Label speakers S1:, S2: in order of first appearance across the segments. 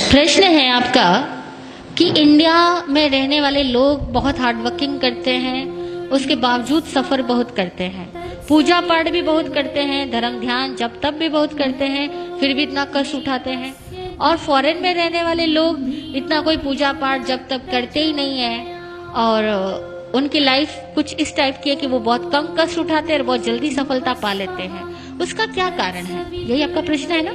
S1: प्रश्न है आपका कि इंडिया में रहने वाले लोग बहुत हार्ड वर्किंग करते हैं, उसके बावजूद सफर बहुत करते हैं, पूजा पाठ भी बहुत करते हैं, धर्म ध्यान जब तब भी बहुत करते हैं, फिर भी इतना कष्ट उठाते हैं। और फॉरेन में रहने वाले लोग इतना कोई पूजा पाठ जब तब करते ही नहीं है और उनकी लाइफ कुछ इस टाइप की है कि वो बहुत कम कष्ट उठाते हैं और बहुत जल्दी सफलता पा लेते हैं। उसका क्या कारण है? यही आपका प्रश्न है ना?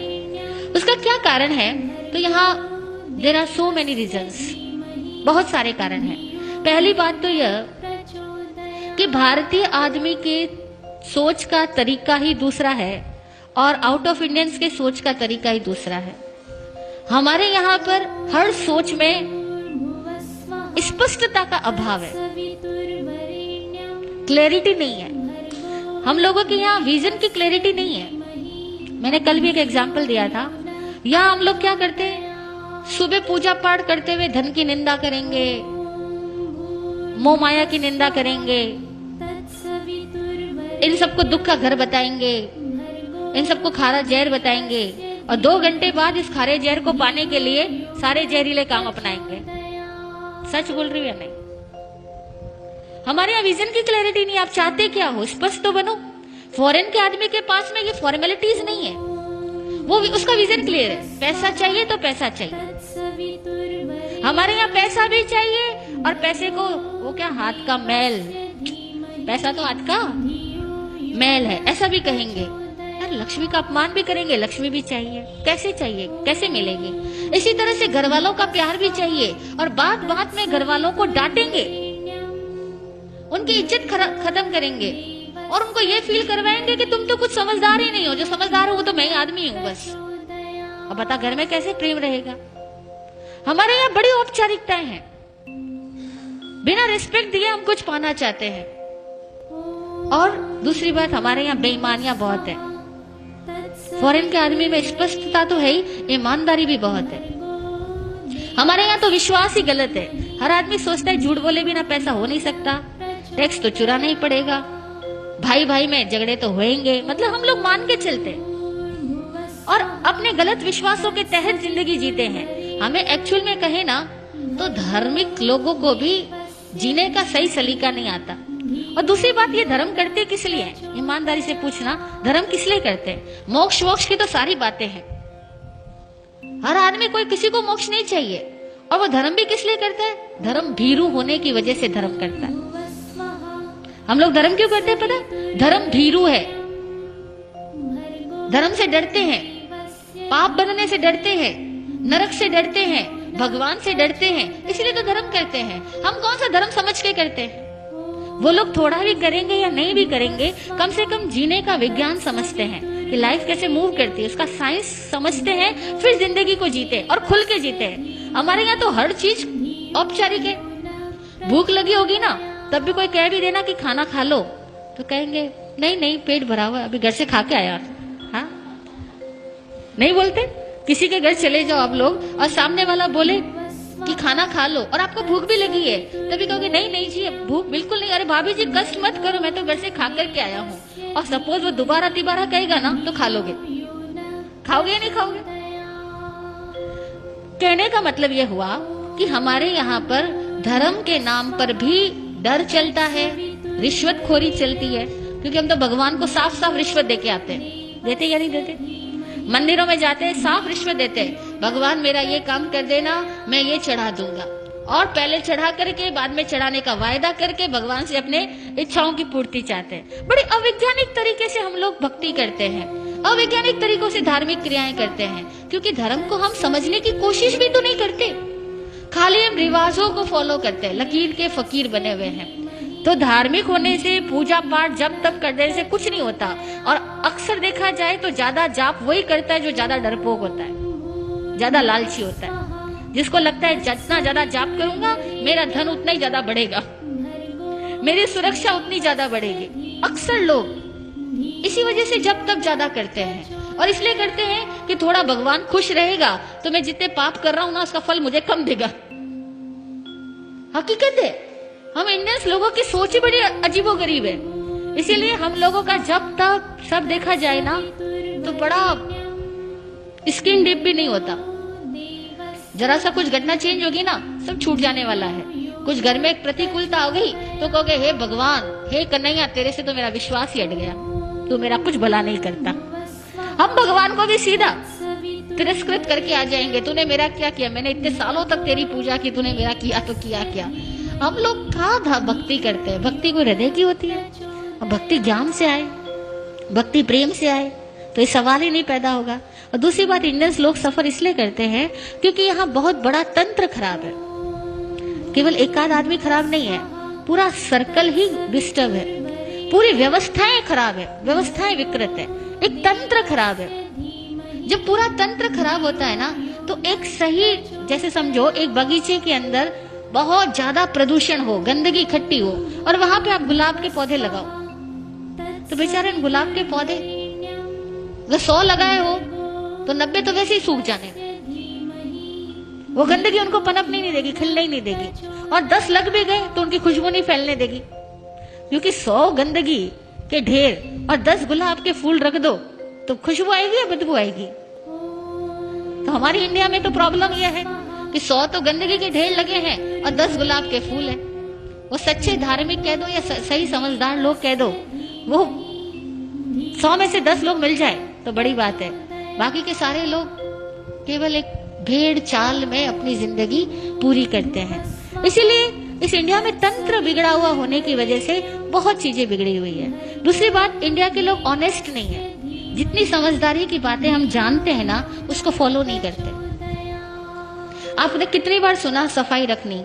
S1: उसका क्या कारण है? तो यहाँ there are so many reasons, बहुत सारे कारण हैं। पहली बात तो यह कि भारतीय आदमी के सोच का तरीका ही दूसरा है और आउट ऑफ इंडियंस के सोच का तरीका ही दूसरा है। हमारे यहाँ पर हर सोच में स्पष्टता का अभाव है, क्लैरिटी नहीं है। हम लोगों के यहाँ विजन की क्लैरिटी नहीं है। मैंने कल भी एक एग्जाम्पल दिया था। यहाँ हम लोग क्या करते हैं, सुबह पूजा पाठ करते हुए धन की निंदा करेंगे, मोह माया की निंदा करेंगे, इन सबको दुख का घर बताएंगे, इन सबको खारा जहर बताएंगे और 2 घंटे बाद इस खारे जहर को पाने के लिए सारे जहरीले काम अपनाएंगे। सच बोल रही हूँ या नहीं? हमारे यहाँ विजन की क्लैरिटी नहीं। आप चाहते क्या हो, स्पष्ट तो बनो। फॉरेन के आदमी के पास में ये फॉर्मेलिटीज नहीं है, वो उसका विजन क्लियर है। पैसा चाहिए तो पैसा चाहिए। हमारे यहाँ पैसा भी चाहिए और पैसे को वो क्या, हाथ का मैल, पैसा तो हाथ का मैल है, ऐसा भी कहेंगे। यार लक्ष्मी का अपमान भी करेंगे, लक्ष्मी भी चाहिए। कैसे चाहिए, कैसे मिलेगी? इसी तरह से घर वालों का प्यार भी चाहिए और बात बात में घर वालों को डांटेंगे, उनकी इज्जत खत्म करेंगे और उनको ये फील करवाएंगे कि तुम तो कुछ समझदार ही नहीं हो, जो समझदार हो वो तो मैं ही आदमी हूं बस। अब बता घर में कैसे प्रेम रहेगा? हमारे यहाँ बड़ी औपचारिकताएं हैं, बिना रिस्पेक्ट दिए हम कुछ पाना चाहते हैं। और दूसरी बात, हमारे यहाँ बेईमानियां बहुत है। फॉरेन के आदमी में स्पष्टता तो है ही, ईमानदारी भी बहुत है। हमारे यहाँ तो विश्वास ही गलत है। हर आदमी सोचता है झूठ बोले बिना पैसा हो नहीं सकता, टैक्स तो चुराना ही पड़ेगा, भाई भाई में झगड़े तो होंगे, मतलब हम लोग मान के चलते और अपने गलत विश्वासों के तहत जिंदगी जीते हैं। हमें एक्चुअल में कहे ना तो धार्मिक लोगों को भी जीने का सही सलीका नहीं आता। और दूसरी बात, ये धर्म करते किस लिए है? ईमानदारी से पूछना, धर्म किस लिए करते हैं? मोक्ष वोक्ष की तो सारी बातें हैं। हर आदमी, कोई किसी को मोक्ष नहीं चाहिए। और वो धर्म भी किस लिए करता है? धर्म भीरू होने की वजह से धर्म करता है। हम लोग धर्म क्यों करते हैं पता है? धर्म भीरू है, धर्म से डरते हैं, पाप बनने से डरते हैं, नरक से डरते हैं, भगवान से डरते हैं, इसलिए तो धर्म करते हैं। हम कौन सा धर्म समझ के करते हैं? वो लोग थोड़ा भी करेंगे या नहीं भी करेंगे, कम से कम जीने का विज्ञान समझते हैं कि लाइफ कैसे मूव करती है, उसका साइंस समझते हैं, फिर जिंदगी को जीते और खुल के जीते हैं। हमारे यहाँ तो हर चीज औपचारिक है। भूख लगी होगी ना, तब भी कोई कह भी देना कि खाना खा लो तो कहेंगे नहीं नहीं पेट भरा हुआ, अभी घर से खा के आया। हाँ, नहीं बोलते? किसी के घर चले जाओ आप लोग और सामने वाला बोले कि खाना खा लो और आपको भूख भी लगी है, तभी कहोगे नहीं नहीं जी भूख बिल्कुल नहीं, अरे भाभी जी कष्ट मत करो, मैं तो घर से खा करके आया हूँ। और सपोज वो दोबारा तिबारा कहेगा ना तो खा लोगे। खाओगे या नहीं खाओगे? कहने का मतलब ये हुआ कि हमारे यहाँ पर धर्म के नाम पर भी डर चलता है, रिश्वतखोरी चलती है, क्योंकि हम तो भगवान को साफ साफ रिश्वत देके आते हैं। देते या नहीं देते? मंदिरों में जाते हैं, साफ रिश्वत देते हैं, भगवान मेरा ये काम कर देना, मैं ये चढ़ा दूंगा। और पहले चढ़ा करके बाद में चढ़ाने का वायदा करके भगवान से अपने इच्छाओं की पूर्ति चाहते हैं। बड़े अवैज्ञानिक तरीके से हम लोग भक्ति करते हैं, अवैज्ञानिक तरीकों से धार्मिक क्रियाएं करते हैं, क्योंकि धर्म को हम समझने की कोशिश भी तो नहीं करते, खाली हम रिवाजों को फॉलो करते हैं, लकीर के फकीर बने हुए हैं। तो धार्मिक होने से, पूजा पाठ जब तब करने से कुछ नहीं होता। और अक्सर देखा जाए तो ज्यादा जाप वही करता है जो ज्यादा डरपोक होता है, ज्यादा लालची होता है, जिसको लगता है जितना ज्यादा जाप करूंगा मेरा धन उतना ही ज्यादा बढ़ेगा, मेरी सुरक्षा उतनी ज्यादा बढ़ेगी। अक्सर लोग इसी वजह से जब तब ज्यादा करते हैं और इसलिए करते हैं कि थोड़ा भगवान खुश रहेगा तो मैं जितने पाप कर रहा हूं ना उसका फल मुझे कम देगा। हकीकत है, हम इंडियंस लोगों की सोच ही बड़ी अजीबोगरीब है। इसीलिए हम लोगों का जब तक सब देखा जाए ना तो बड़ा स्किन डीप भी नहीं होता। जरा सा कुछ घटना चेंज होगी ना, सब छूट जाने वाला है। कुछ घर में एक प्रतिकूलता हो गई तो कहोगे हे भगवान, हे कन्हैया, तेरे से तो मेरा विश्वास ही हट गया, तू मेरा कुछ भला नहीं करता। हम भगवान को भी सीधा तिरस्कृत करके आ जाएंगे, तूने मेरा क्या किया, मैंने इतने सालों तक तेरी पूजा की, तूने मेरा किया तो किया क्या। हम लोग कहाँ भक्ति करते हैं। भक्ति कोई हृदय की होती है? भक्ति ज्ञान से आए, भक्ति प्रेम से आए तो ये सवाल ही नहीं पैदा होगा। और दूसरी बात, इंडियंस लोग सफर इसलिए करते हैं क्योंकि यहाँ बहुत बड़ा तंत्र खराब है। केवल एक आध आदमी खराब नहीं है, पूरा सर्कल ही डिस्टर्ब है, पूरी व्यवस्थाएं खराब है, व्यवस्थाएं विकृत है, एक तंत्र खराब है। जब पूरा तंत्र खराब होता है ना, तो एक सही, जैसे समझो एक बगीचे के अंदर बहुत ज्यादा प्रदूषण हो, गंदगी इकट्ठी हो, और वहां पे आप गुलाब के पौधे लगाओ, तो बेचारे गुलाब के पौधे अगर 100 लगाए हो तो 90 तो वैसे ही सूख जाने, वो गंदगी उनको पनपने नहीं देगी, खिलने ही नहीं देगी। और 10 लग भी गए तो उनकी खुशबू नहीं फैलने देगी, क्योंकि 100 गंदगी के ढेर और 10 गुलाब के फूल रख दो तो खुशबू आएगी या बदबू आएगी। तो हमारी इंडिया में तो प्रॉब्लम यह है कि 100 तो गंदगी के ढेर लगे हैं और 10 गुलाब के फूल हैं। वो सच्चे धार्मिक कह दो या सही समझदार लोग कह दो, वो 100 में से 10 लोग मिल जाए तो बड़ी बात है। बाकी के सारे लोग केवल एक भेड़ चाल में अपनी जिंदगी पूरी करते हैं। इसीलिए इस इंडिया में तंत्र बिगड़ा हुआ होने की वजह से बहुत चीजें बिगड़ी हुई है। दूसरी बात, इंडिया के लोग ऑनेस्ट नहीं है। जितनी समझदारी की बातें हम जानते हैं ना, उसको फॉलो नहीं करते। आपने कितनी बार सुना सफाई रखनी,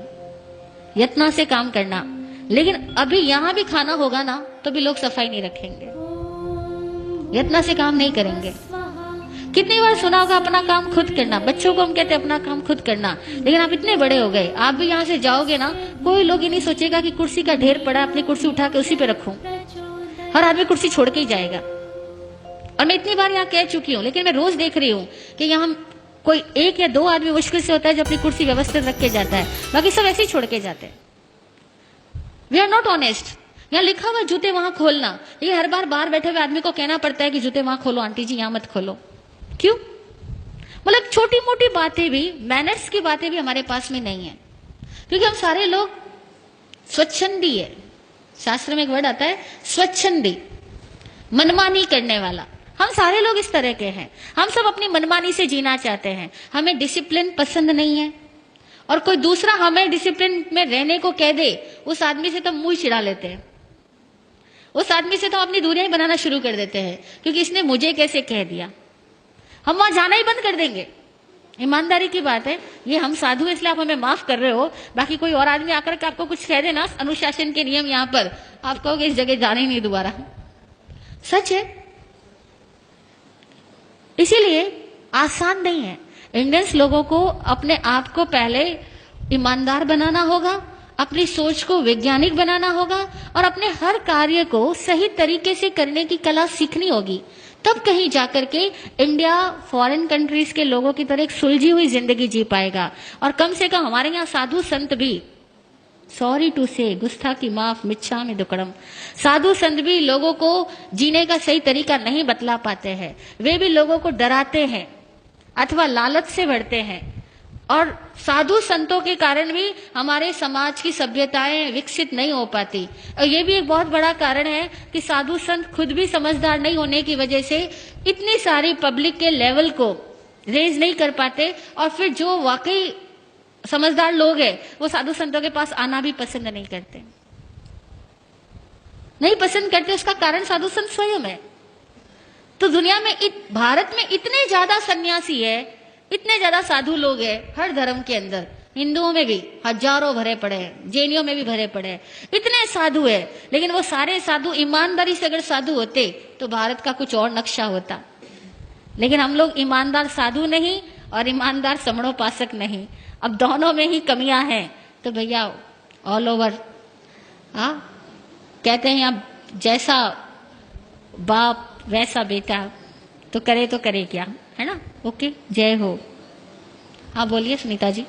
S1: यत्न से काम करना, लेकिन अभी यहां भी खाना होगा ना तो भी लोग सफाई नहीं रखेंगे, यत्न से काम नहीं करेंगे। कितनी बार सुना होगा अपना काम खुद करना, बच्चों को हम कहते हैं अपना काम खुद करना, लेकिन आप इतने बड़े हो गए, आप भी यहाँ से जाओगे ना, कोई लोग ही नहीं सोचेगा कि कुर्सी का ढेर पड़ा, अपनी कुर्सी उठा के उसी पे रखूं। हर आदमी कुर्सी छोड़ के ही जाएगा। और मैं इतनी बार यहाँ कह चुकी हूँ, लेकिन मैं रोज देख रही हूँ कि यहाँ कोई 1 या 2 आदमी मुश्किल से होता है जो अपनी कुर्सी व्यवस्थित रख के जाता है, बाकी सब ऐसे ही छोड़ के जाते हैं। We are not honest. यहाँ लिखा हुआ जूते वहां खोलना, ये हर बार बाहर बैठे हुए आदमी को कहना पड़ता है कि जूते वहां खोलो, आंटी जी यहाँ मत खोलो। क्यों? मतलब छोटी मोटी बातें भी, मैनर्स की बातें भी हमारे पास में नहीं है, क्योंकि हम सारे लोग स्वच्छंदी है। शास्त्र में एक वर्ड आता है स्वच्छंदी, मनमानी करने वाला। हम सारे लोग इस तरह के हैं, हम सब अपनी मनमानी से जीना चाहते हैं। हमें डिसिप्लिन पसंद नहीं है, और कोई दूसरा हमें डिसिप्लिन में रहने को कह दे, उस आदमी से तो मुंह चिढ़ा लेते हैं, उस आदमी से तो अपनी दूरियां बनाना शुरू कर देते हैं, क्योंकि इसने मुझे कैसे कह दिया। हम वहां जाना ही बंद कर देंगे। ईमानदारी की बात है, ये हम साधु इसलिए आप हमें माफ कर रहे हो, बाकी कोई और आदमी आकर के आपको कुछ कह देना, अनुशासन के नियम यहाँ पर, आप कहोगे इस जगह जाना ही नहीं दोबारा। सच है। इसीलिए आसान नहीं है। इंडियंस लोगों को अपने आप को पहले ईमानदार बनाना होगा, अपनी सोच को वैज्ञानिक बनाना होगा, और अपने हर कार्य को सही तरीके से करने की कला सीखनी होगी। तब कहीं जाकर के इंडिया फॉरेन कंट्रीज के लोगों की तरह एक सुलझी हुई जिंदगी जी पाएगा। और कम से कम हमारे यहाँ साधु संत भी, सॉरी टू से, गुस्ताखी माफ, मिच्छामि दुक्कडम, साधु संत भी लोगों को जीने का सही तरीका नहीं बतला पाते हैं। वे भी लोगों को डराते हैं अथवा लालच से भरते हैं, और साधु संतों के कारण भी हमारे समाज की सभ्यताएं विकसित नहीं हो पाती। और ये भी एक बहुत बड़ा कारण है कि साधु संत खुद भी समझदार नहीं होने की वजह से इतनी सारी पब्लिक के लेवल को रेज नहीं कर पाते, और फिर जो वाकई समझदार लोग हैं वो साधु संतों के पास आना भी पसंद नहीं करते, नहीं पसंद करते। उसका कारण साधु संत स्वयं है। तो दुनिया में भारत में इतने ज्यादा सन्यासी है, इतने ज्यादा साधु लोग हैं हर धर्म के अंदर, हिंदुओं में भी हजारों भरे पड़े हैं, जैनियों में भी भरे पड़े हैं, इतने साधु है, लेकिन वो सारे साधु ईमानदारी से अगर साधु होते तो भारत का कुछ और नक्शा होता। लेकिन हम लोग ईमानदार साधु नहीं और ईमानदार समणोपासक नहीं, अब दोनों में ही कमियां हैं। तो भैया ऑल ओवर, कहते हैं अब जैसा बाप वैसा बेटा, तो करे क्या, है ना। ओके, जय हो। हाँ बोलिए सुनीता जी।